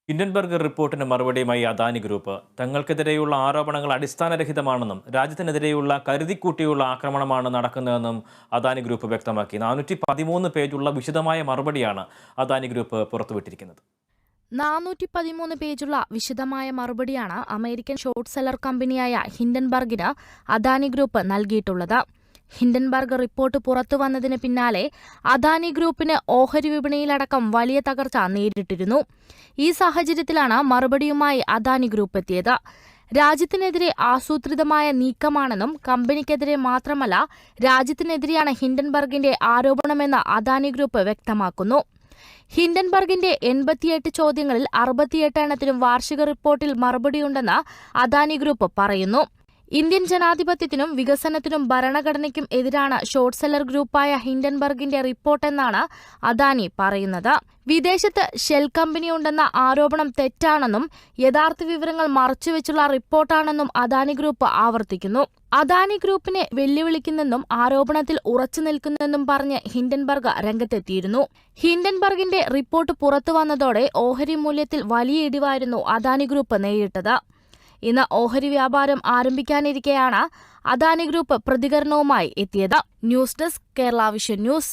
Hindenburg റിപ്പോർട്ടിന് മറുപടിയുമായി Adani group തങ്ങൾക്കെതിരെയുള്ള ആരോപണങ്ങൾ അടിസ്ഥാനരഹിതമാണെന്നും രാജ്യത്തിനെതിരെയുള്ള കരുതിക്കൂട്ടിയുള്ള ആക്രമണമാണ് നടക്കുന്നതെന്നും അദാനി ഗ്രൂപ്പ് വ്യക്തമാക്കി. 413 പേജുള്ള വിശദമായ മറുപടിയാണ് അദാനി ഗ്രൂപ്പ് പുറത്തുവിട്ടിരിക്കുന്നത്. 413 പേജുള്ള വിശദമായ മറുപടിയാണ് അമേരിക്കൻ ഷോർട്ട് സെല്ലർ കമ്പനിയായ ഹിൻഡൻബർഗിന് അദാനി ഗ്രൂപ്പ് നൽകിയിട്ടുള്ളത്. ഹിൻഡൻബർഗ് റിപ്പോർട്ട് പുറത്തുവന്നതിന് പിന്നാലെ അദാനി ഗ്രൂപ്പിന് ഓഹരി വിപണിയിലടക്കം വലിയ തകർച്ച നേരിട്ടിരുന്നു. ഈ സാഹചര്യത്തിലാണ് മറുപടിയുമായി അദാനി ഗ്രൂപ്പ് എത്തിയത്. രാജ്യത്തിനെതിരെ ആസൂത്രിതമായ നീക്കമാണെന്നും കമ്പനിക്കെതിരെ മാത്രമല്ല രാജ്യത്തിനെതിരെയാണ് ഹിൻഡൻബർഗിന്റെ ആരോപണമെന്ന് അദാനി ഗ്രൂപ്പ് വ്യക്തമാക്കുന്നു. ഹിൻഡൻബർഗിന്റെ 88 ചോദ്യങ്ങളിൽ 68 എണ്ണത്തിനും വാർഷിക റിപ്പോർട്ടിൽ മറുപടിയുണ്ടെന്ന് അദാനി ഗ്രൂപ്പ് പറയുന്നു. ഇന്ത്യൻ ജനാധിപത്യത്തിനും വികസനത്തിനും ഭരണഘടനയ്ക്കും എതിരാണ് ഷോർട്ട് സെല്ലർ ഗ്രൂപ്പായ ഹിൻഡൻബർഗിന്റെ റിപ്പോർട്ടെന്നാണ് അദാനി പറയുന്നത്. വിദേശത്ത് ഷെൽ കമ്പനിയുണ്ടെന്ന ആരോപണം തെറ്റാണെന്നും യഥാർത്ഥ വിവരങ്ങൾ മറച്ചുവെച്ചുള്ള റിപ്പോർട്ടാണെന്നും അദാനി ഗ്രൂപ്പ് ആവർത്തിക്കുന്നു. അദാനി ഗ്രൂപ്പിനെ വെല്ലുവിളിക്കുന്നെന്നും ആരോപണത്തിൽ ഉറച്ചു നിൽക്കുന്നെന്നും പറഞ്ഞ് ഹിൻഡൻബർഗ് രംഗത്തെത്തിയിരുന്നു. ഹിൻഡൻബർഗിന്റെ റിപ്പോർട്ട് പുറത്തുവന്നതോടെ ഓഹരി മൂല്യത്തിൽ വലിയ ഇടിവായിരുന്നു അദാനി ഗ്രൂപ്പ് നേരിട്ടത്. ഇന്ന് ഓഹരി വ്യാപാരം ആരംഭിക്കാനിരിക്കെയാണ് അദാനി ഗ്രൂപ്പ് പ്രതികരണവുമായി എത്തിയത്. News desk Kerala vision news.